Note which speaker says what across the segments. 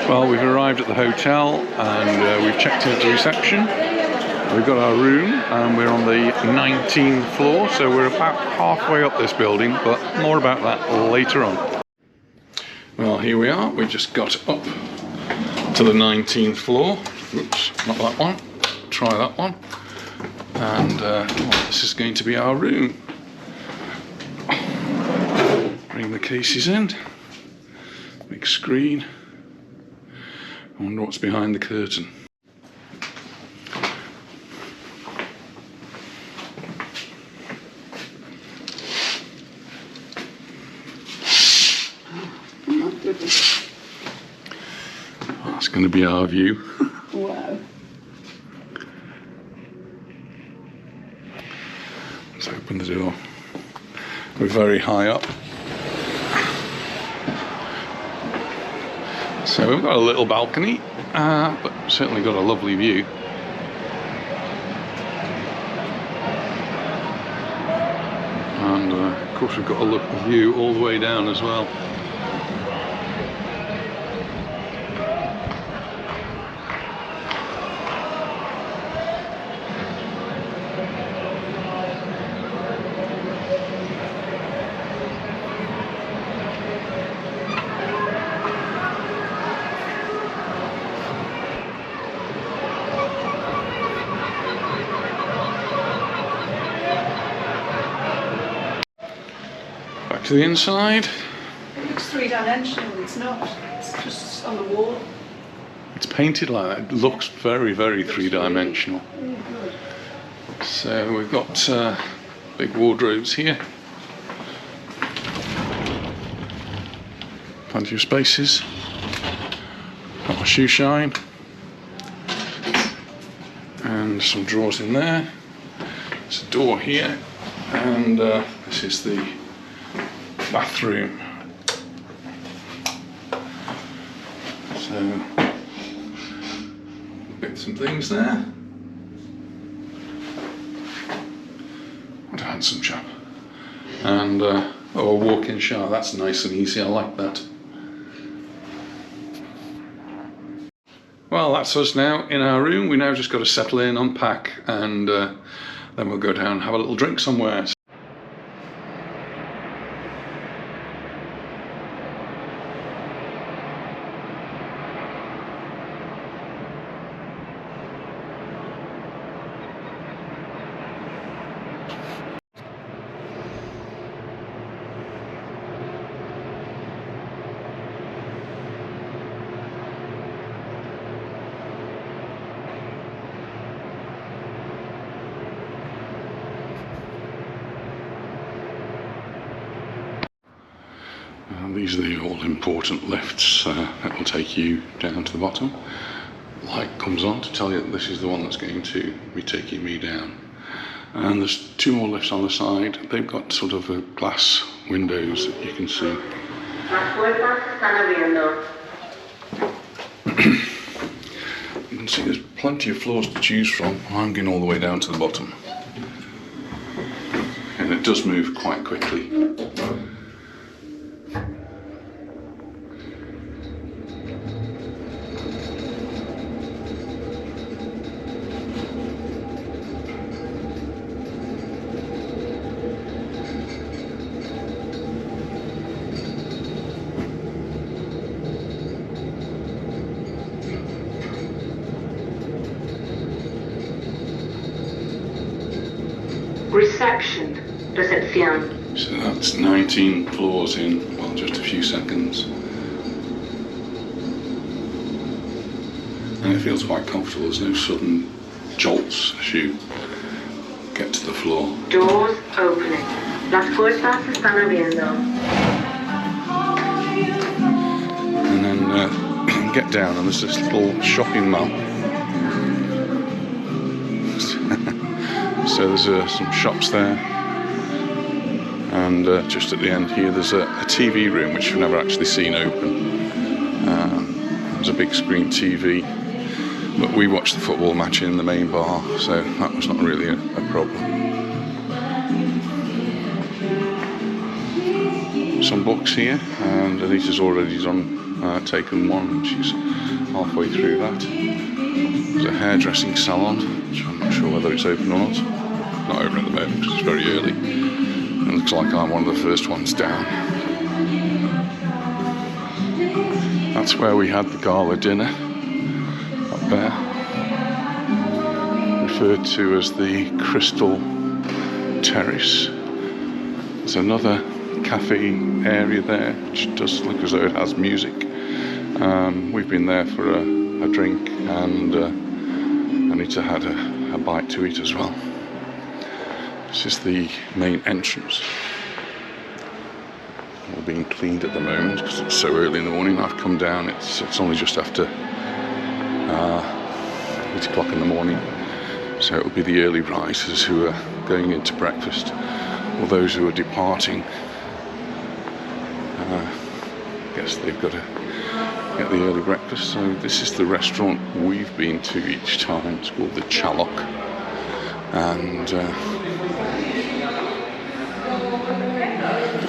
Speaker 1: Well, we've arrived at the hotel and we've checked in at the reception. We've got our room and we're on the 19th floor, so we're about halfway up this building, but more about that later on. Well, here we are. We just got up to the 19th floor. Oops, not that one. Try that one. And well, this is going to be our room. Bring the cases in. Big screen. I wonder what's behind the curtain. That's going to be our view.
Speaker 2: Wow.
Speaker 1: Let's open the door. We're very high up. So we've got a little balcony, but certainly got a lovely view. And of course we've got a view all the way down as well. To the inside.
Speaker 2: It looks three-dimensional, it's not. It's just on the wall.
Speaker 1: It's painted like that. It looks very, very three-dimensional.
Speaker 2: Really good.
Speaker 1: So we've got big wardrobes here. Plenty of spaces. Got my shoe shine. And some drawers in there. There's a door here. And this is the bathroom. So, bits and things there. What a handsome chap. And oh, a walk-in shower. That's nice and easy. I like that. Well, that's us now in our room. We now just got to settle in, unpack, and then we'll go down and have a little drink somewhere. These are the all-important lifts that will take you down to the bottom. Light comes on to tell you that this is the one that's going to be taking me down. And there's two more lifts on the side. They've got sort of glass windows that you can see. You can see there's plenty of floors to choose from. I'm going all the way down to the bottom. And it does move quite quickly.
Speaker 3: Reception, recepción.
Speaker 1: So that's 19 floors in, well, just a few seconds. And it feels quite comfortable. There's no sudden jolts as you get to the floor.
Speaker 3: Doors opening. Las puertas están abriendo.
Speaker 1: And then get down and there's this little shopping mall. So there's some shops there, and just at the end here there's a TV room which we've never actually seen open. There's a big screen TV, but we watched the football match in the main bar, so that was not really a problem. some books here, and Anita's already taken one. She's halfway through that. There's a hairdressing salon, which I'm not sure whether it's open or not. Not open at the moment because it's very early. It looks like I'm one of the first ones down. That's where we had the gala dinner, up there, referred to as the Crystal Terrace. There's another cafe area there, which does look as though it has music. We've been there for a drink, and Anita had a bite to eat as well. This is the main entrance. All being cleaned at the moment because it's so early in the morning. I've come down, it's only just after 8 o'clock in the morning, so it'll be the early risers who are going into breakfast, or those who are departing. I guess they've got to get the early breakfast. So this is the restaurant we've been to each time. It's called the Chalok, and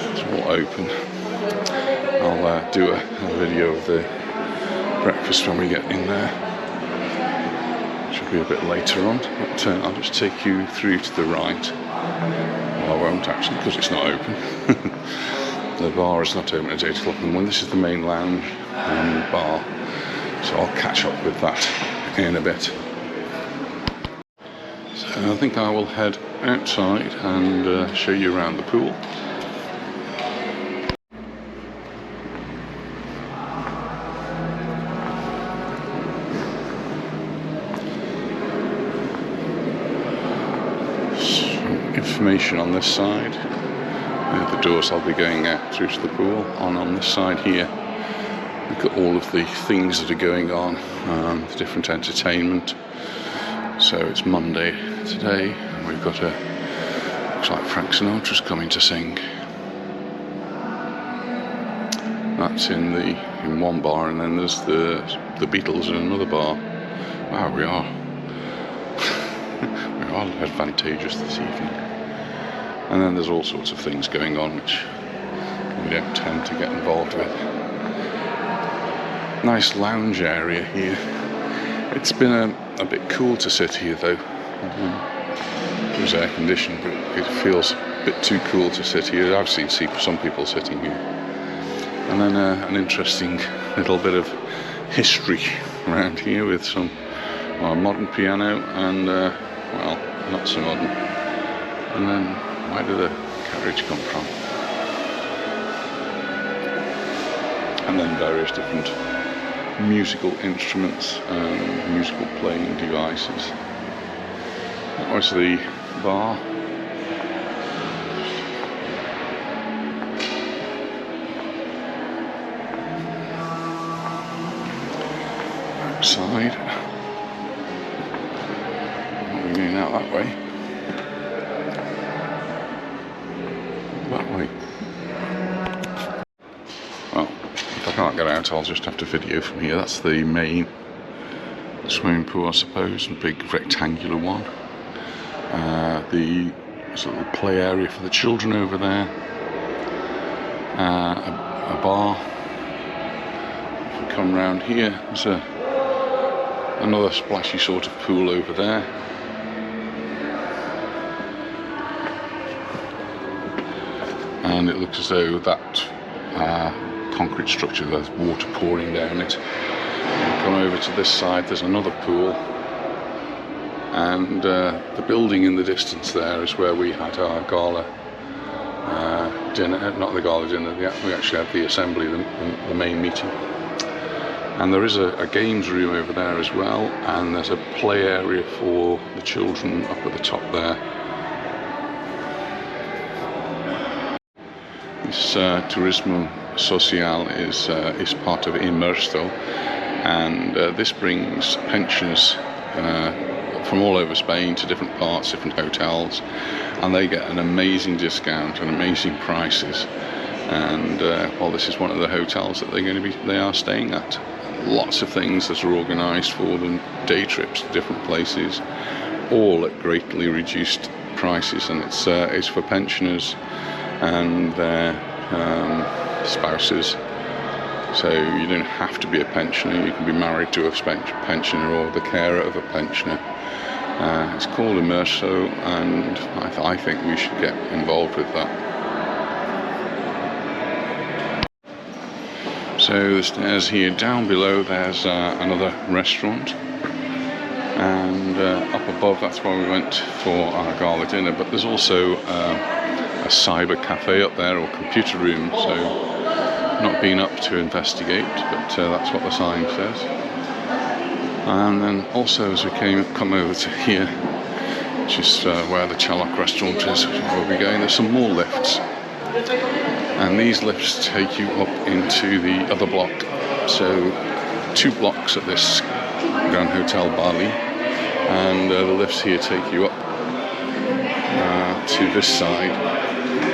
Speaker 1: it's all open. I'll do a video of the breakfast when we get in there. Should be a bit later on, but I'll just take you through to the right. Well, I won't actually, because it's not open. The bar is not open at 8 o'clock in the morning. This is the main lounge and bar, so I'll catch up with that in a bit. So I think I will head outside and show you around the pool. Some information on this side. The doors I'll be going out through to the pool. On this side here, we've got all of the things that are going on, the different entertainment. So it's Monday today, and we've got looks like Frank Sinatra's coming to sing. That's in one bar, and then there's the Beatles in another bar. Wow, we are advantageous this evening. And then there's all sorts of things going on which we don't tend to get involved with. Nice lounge area here. It's been a bit cool to sit here though. It was air conditioned, but it feels a bit too cool to sit here. I've seen some people sitting here. And then an interesting little bit of history around here with some modern piano and, well, not so modern. And then where did the carriage come from? And then various different musical instruments and musical playing devices. That was the bar. Outside. We're going out that way. That way. Well, if I can't get out, I'll just have to video from here. That's the main swimming pool, I suppose, a big rectangular one. The sort of play area for the children over there. A bar. If we come round here, there's another splashy sort of pool over there. And it looks as though that concrete structure, there's water pouring down it. And come over to this side, there's another pool. And the building in the distance there is where we had our gala dinner. Not the gala dinner, we actually had the assembly, the main meeting. And there is a games room over there as well, and there's a play area for the children up at the top there. This Turismo Social is part of Immersto, and this brings pensioners from all over Spain to different parts, different hotels, and they get an amazing discount and amazing prices. And well, this is one of the hotels that they are staying at. Lots of things that are organised for them, day trips to different places, all at greatly reduced prices, and it's for pensioners and their spouses. So you don't have to be a pensioner, you can be married to a pensioner or the carer of a pensioner. It's called Immerso, and I think we should get involved with that. So the stairs here, down below there's another restaurant, and up above that's where we went for our gala dinner, but there's also a cyber cafe up there, or computer room, so not been up to investigate, but that's what the sign says. And then also as we come over to here, which is where the Chalok restaurant is, where we'll be going, there's some more lifts. And these lifts take you up into the other block. So 2 blocks at this Gran Hotel Bali, and the lifts here take you up to this side.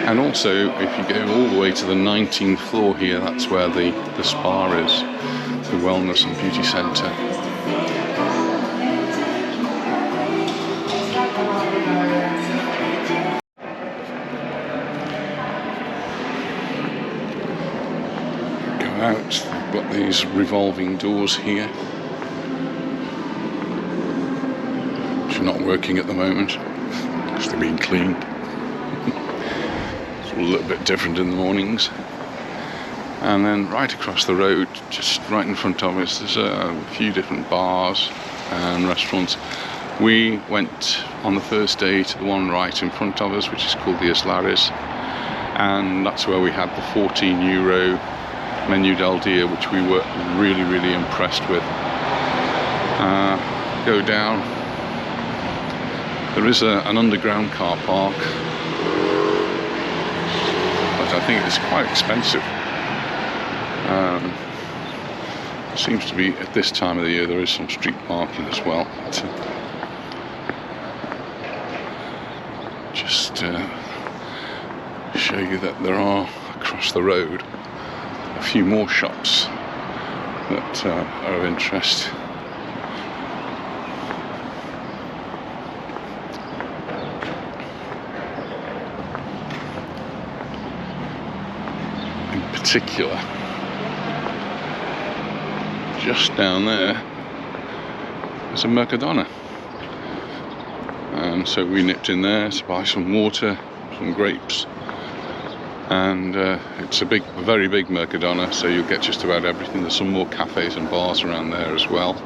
Speaker 1: And also, if you go all the way to the 19th floor here, that's where the spa is, the wellness and beauty centre. Go out, they've got these revolving doors here, which are not working at the moment, because they're being cleaned. A little bit different in the mornings. And then right across the road, just right in front of us, there's a few different bars and restaurants. We went on the first day to the one right in front of us, which is called the Baleares, and that's where we had the €14 menu del dia, which we were really impressed with. Go down, there is an underground car park, I think it's quite expensive. Seems to be at this time of the year there is some street parking as well. Just show you that there are across the road a few more shops that are of interest. Particular, just down there there's a Mercadona, and so we nipped in there to buy some water, some grapes, and it's a very big Mercadona, so you'll get just about everything. There's some more cafes and bars around there as well,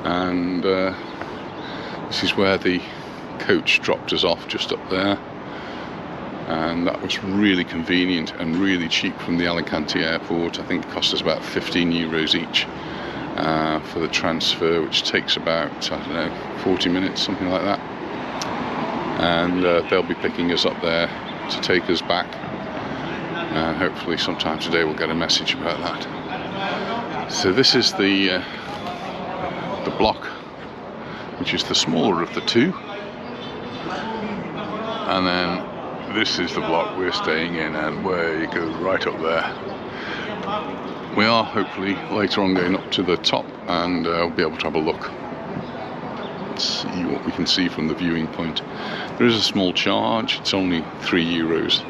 Speaker 1: and this is where the coach dropped us off, just up there. And that was really convenient and really cheap from the Alicante airport. I think it cost us about €15 each for the transfer, which takes about, I don't know, 40 minutes, something like that. And they'll be picking us up there to take us back. And hopefully sometime today we'll get a message about that. So this is the block, which is the smaller of the two. And then this is the block we're staying in, and where you go right up there. We are hopefully later on going up to the top, and we'll be able to have a look, see what we can see from the viewing point. There is a small charge, it's only €3.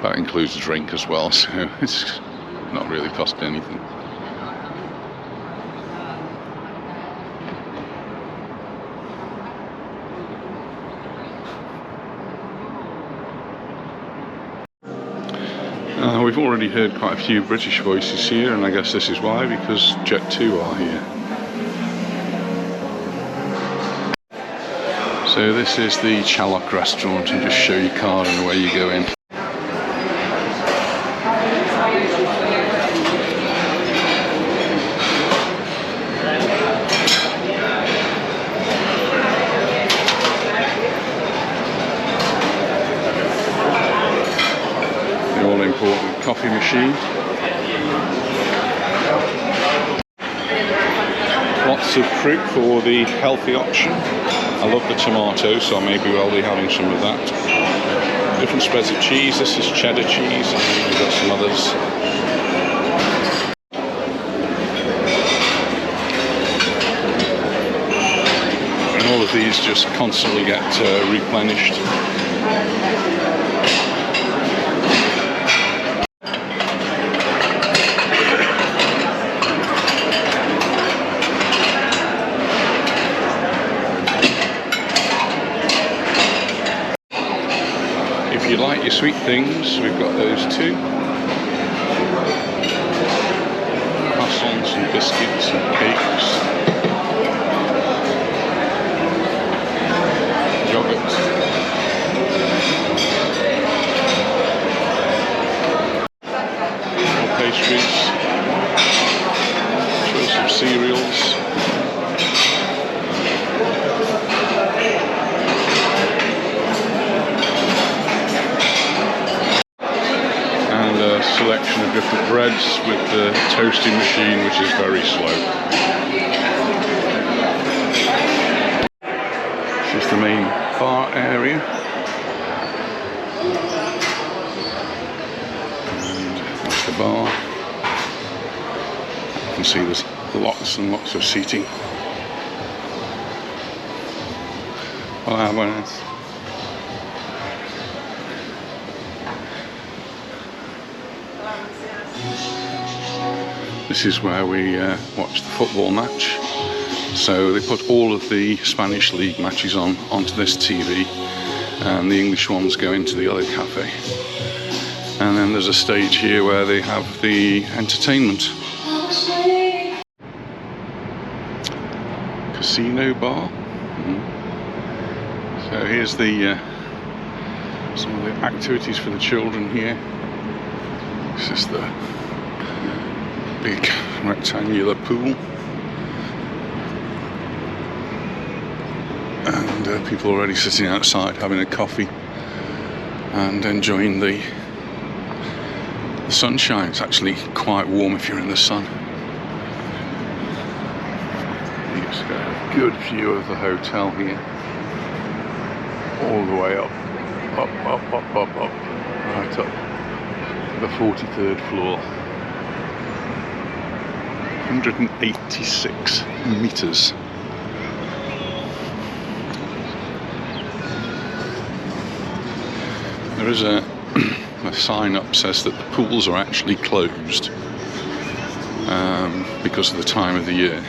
Speaker 1: That includes a drink as well, so it's not really costing anything. We've already heard quite a few British voices here, and I guess this is why, because Jet2 are here. So this is the Chalok restaurant, and just show your card and away you go in. All-important coffee machine. Lots of fruit for the healthy option. I love the tomato, so maybe we'll be having some of that. Different spreads of cheese. This is cheddar cheese. We've got some others. And all of these just constantly get replenished. sweet things, we've got those too. Croissants and biscuits and cakes. Yogurt. More pastries. Choice of cereals. Selection of different breads with the toasting machine, which is very slow. This is the main bar area, and that's the bar. You can see there's lots and lots of seating. Hola, buenas. This is where we watch the football match. So they put all of the Spanish League matches onto this TV, and the English ones go into the other cafe. And then there's a stage here where they have the entertainment. Casino bar. So here's the some of the activities for the children here. This is the big rectangular pool, and people already sitting outside having a coffee and enjoying the sunshine. It's actually quite warm if you're in the sun. You just got a good view of the hotel here, all the way up, right up to the 43rd floor. 186 meters. There is a sign up says that the pools are actually closed because of the time of the year.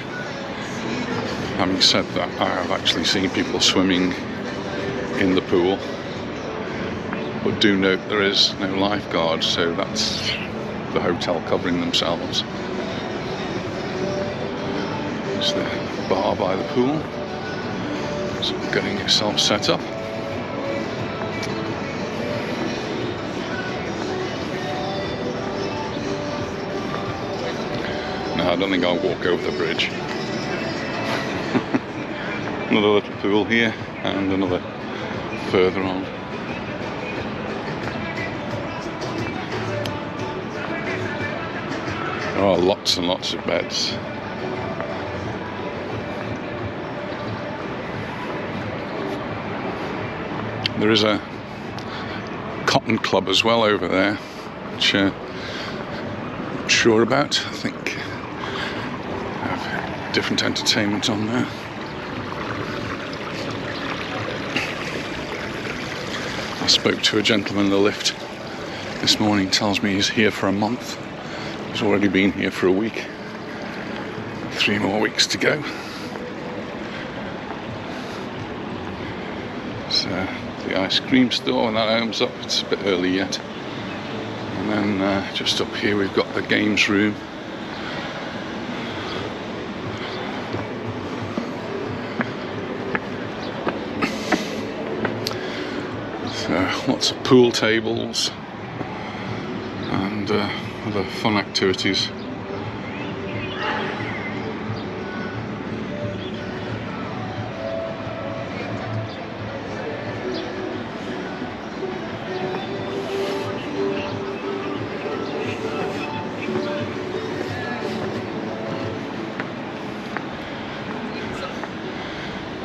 Speaker 1: Having said that, I have actually seen people swimming in the pool, but do note there is no lifeguard, so that's the hotel covering themselves. It's the bar by the pool, so getting yourself set up. No, I don't think I'll walk over the bridge. Another little pool here, and another further on. There are lots and lots of beds. There is a cotton club as well over there, which I'm not sure about. I think they have different entertainment on there. I spoke to a gentleman in the lift this morning, tells me he's here for a month. He's already been here for a week. 3 more weeks to go. So the ice cream store, when that opens up, it's a bit early yet. And then just up here we've got the games room. So lots of pool tables and other fun activities.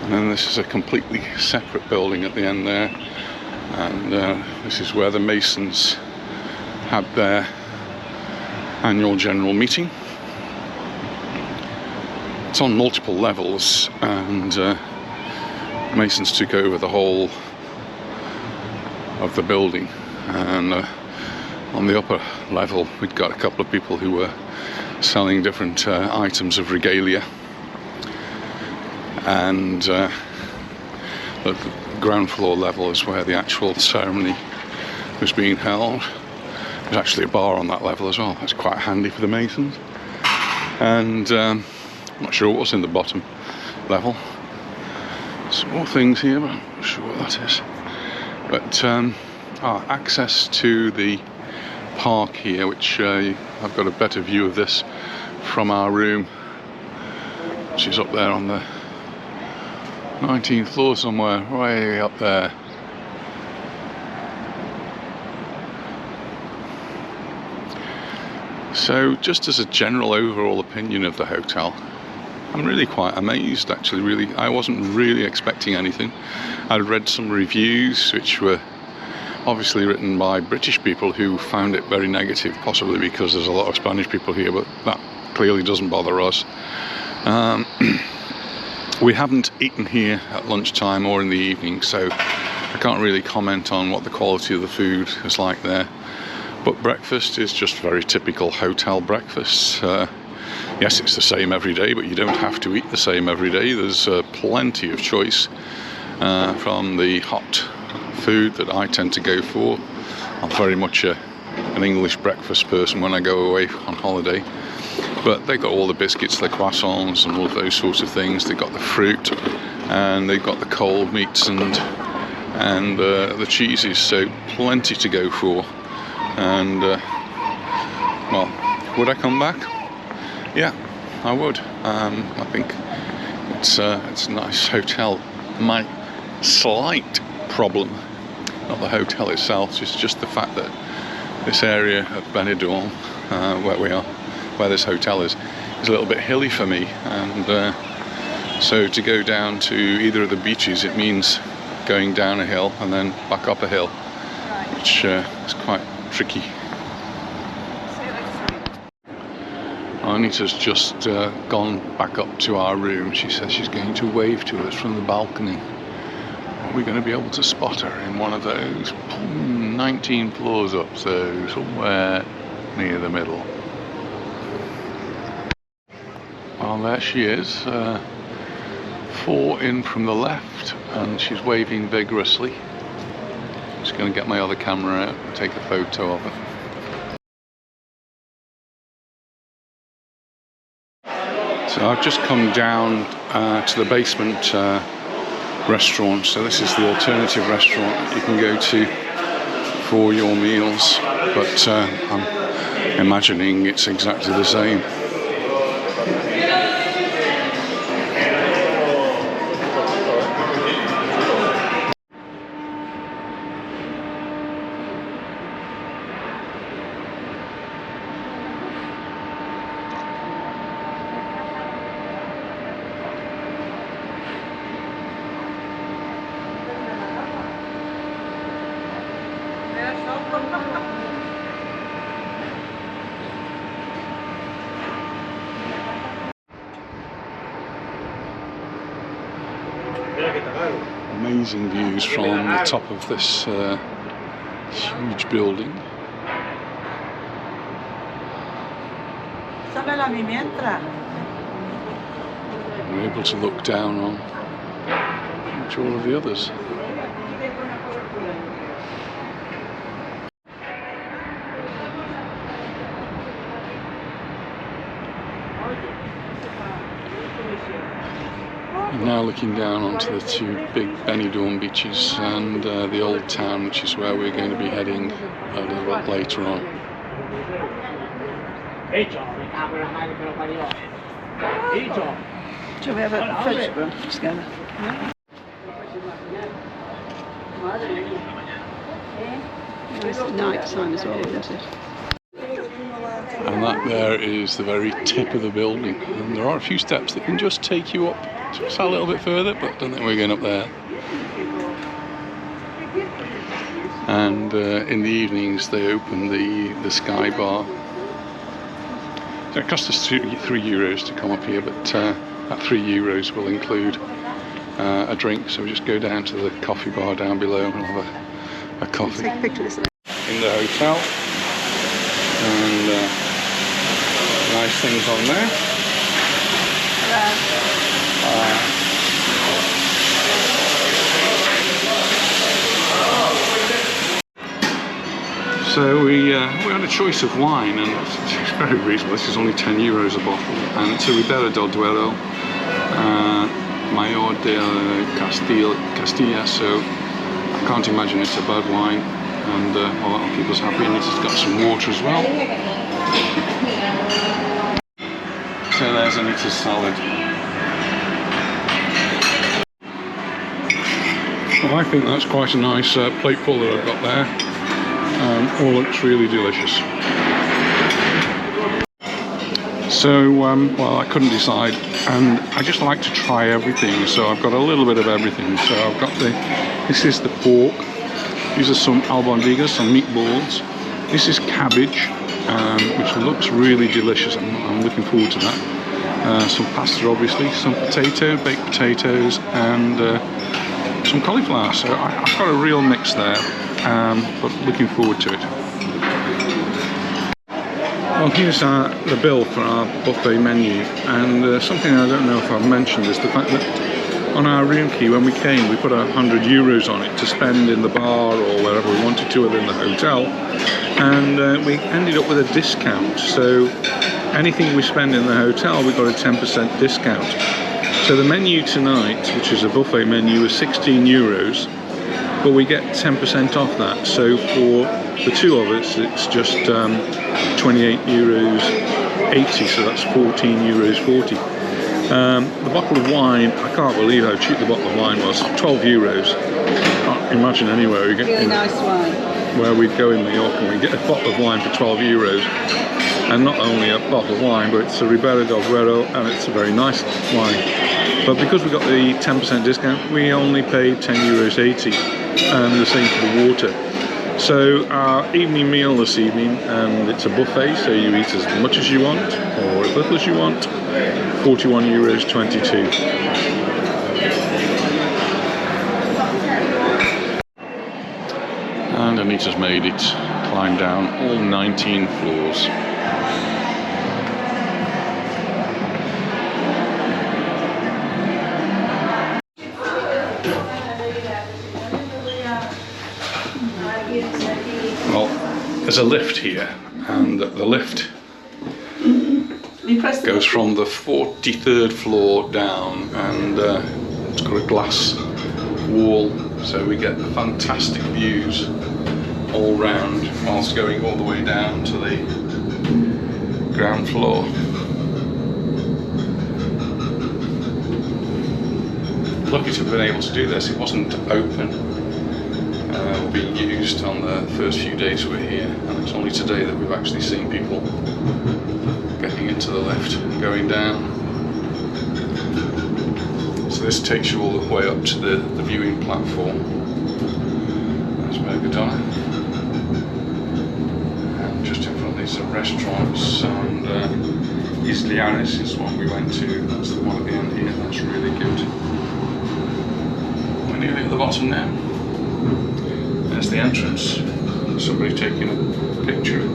Speaker 1: And then this is a completely separate building at the end there, and this is where the masons had their annual general meeting. It's on multiple levels, and masons took over the whole of the building, and on the upper level we'd got a couple of people who were selling different items of regalia. And the ground floor level is where the actual ceremony was being held. There's actually a bar on that level as well. That's quite handy for the masons. And I'm not sure what's in the bottom level. Some more things here, but I'm not sure what that is. But our access to the park here, which I've got a better view of this from our room, which is up there on the 19th floor somewhere, way up there. So just as a general overall opinion of the hotel, I'm really quite amazed actually. Really, I wasn't really expecting anything. I'd read some reviews which were obviously written by British people who found it very negative, possibly because there's a lot of Spanish people here, but that clearly doesn't bother us. We haven't eaten here at lunchtime or in the evening, so I can't really comment on what the quality of the food is like there. But breakfast is just very typical hotel breakfast. Yes, it's the same every day, but you don't have to eat the same every day. There's plenty of choice from the hot food that I tend to go for. I'm very much an English breakfast person when I go away on holiday. But they've got all the biscuits, the croissants and all of those sorts of things. They've got the fruit and they've got the cold meats and the cheeses, so plenty to go for. And well, would I come back? Yeah, I would. I think it's a nice hotel. My slight problem, not the hotel itself, it's just the fact that this area of Benidorm, where we are, where this hotel is a little bit hilly for me, and so to go down to either of the beaches, it means going down a hill and then back up a hill, which is quite tricky. Anita's just gone back up to our room. She says she's going to wave to us from the balcony. Are we going to be able to spot her in one of those 19 floors up, so somewhere near the middle? Well, there she is, 4 in from the left, and she's waving vigorously. Just going to get my other camera out and take a photo of her. So I've just come down to the basement restaurant. So this is the alternative restaurant that you can go to for your meals, but I'm imagining it's exactly the same. Amazing views from the top of this huge building. We're able to look down on all of the others. I'm now looking down onto the 2 big Benidorm beaches and the old town, which is where we're going to be heading a little bit later on.
Speaker 2: Do we have a photograph together? It's night time as well, isn't it?
Speaker 1: And that there is the very tip of the building, and there are a few steps that can just take you up just a little bit further, but I don't think we're going up there. And in the evenings they open the Sky Bar. So it costs us €3 to come up here, but that €3 will include a drink, so we just go down to the coffee bar down below and have a coffee in the hotel. And nice things on there. So we had a choice of wine, and it's very reasonable. This is only €10 a bottle, and it's a Ribera del Duero, Majorca del Castilla. So I can't imagine it's a bad wine, and well, that'll keep us happy. And it's got some water as well. So there's Anita's salad. Well, I think that's quite a nice plateful that I've got there. All looks really delicious. So, well, I couldn't decide, and I just like to try everything. So I've got a little bit of everything. So I've got this is the pork. These are some albondigas, some meatballs. This is cabbage, which looks really delicious. I'm looking forward to that. Some pasta, obviously, some baked potatoes, and some cauliflower. So I've got a real mix there, but looking forward to it. Well, here's the bill for our buffet menu, and something I don't know if I've mentioned is the fact that on our room key, when we came, we put €100 on it to spend in the bar or wherever we wanted to within the hotel, and we ended up with a discount. So anything we spend in the hotel, we got a 10% discount. So the menu tonight, which is a buffet menu, is €16, but we get 10% off that. So for the two of us, it's just €28.80, so that's €14.40. The bottle of wine, I can't believe how cheap the bottle of wine was. €12. Can't imagine anywhere we get
Speaker 2: Really nice wine.
Speaker 1: where we'd go in Mallorca and we get a bottle of wine for €12. And not only a bottle of wine, but it's a Ribera del Duero, and it's a very nice wine. But because we got the 10% discount, we only paid €10.80, and the same for the water. So our evening meal this evening, and it's a buffet, so you eat as much as you want or as little as you want. €41.22. And Anita's made it climb down all 19 floors. Well, there's a lift here, and the lift goes from the 43rd floor down, and it's got a glass wall, so we get fantastic views all round whilst going all the way down to the ground floor. Lucky to have been able to do this. It wasn't open or being used on the first few days we were here, and it's only today that we've actually seen people getting into the lift and going down. So this takes you all the way up to the viewing platform. That's Benidorm, and just in front of these are restaurants, and Baleares is one we went to. That's the one at the end here. That's really good. We're nearly at the bottom now. There's the entrance. Somebody taking a picture.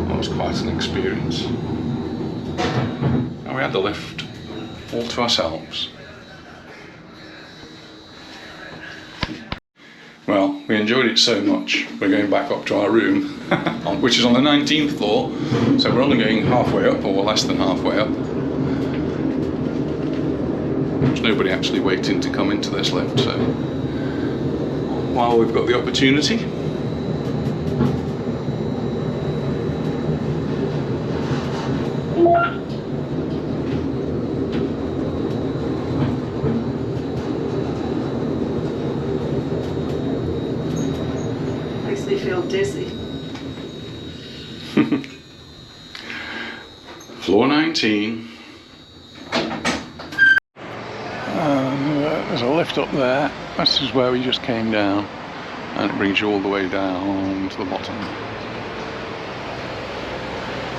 Speaker 1: That was quite an experience. And we had the lift all to ourselves. Well, we enjoyed it so much, we're going back up to our room, which is on the 19th floor, so we're only going halfway up, or less than halfway up. There's nobody actually waiting to come into this lift, so while we've got the opportunity,
Speaker 2: Makes me feel dizzy.
Speaker 1: floor 19. There's a lift up there. This is where we just came down, and it brings you all the way down to the bottom.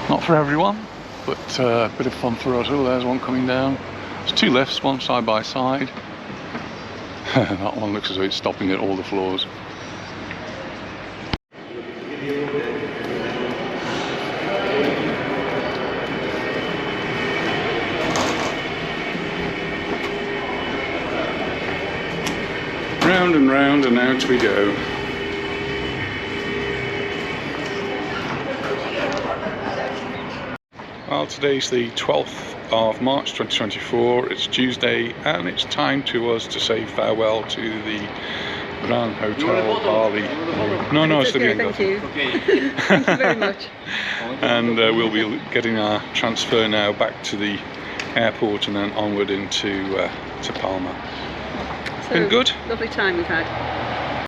Speaker 1: Not for everyone, but a bit of fun for us. Oh, there's one coming down. There's two lifts, one side by side. That one looks as though it's stopping at all the floors. round and out we go. Well, today's the 12th of March 2024, it's Tuesday, and it's time to us to say farewell to the Gran Hotel Bali. No, it's
Speaker 4: okay, thank you. Thank you very much.
Speaker 1: And we'll be getting our transfer now back to the airport and then onward into to Palma. It's been good.
Speaker 4: Lovely time we've had.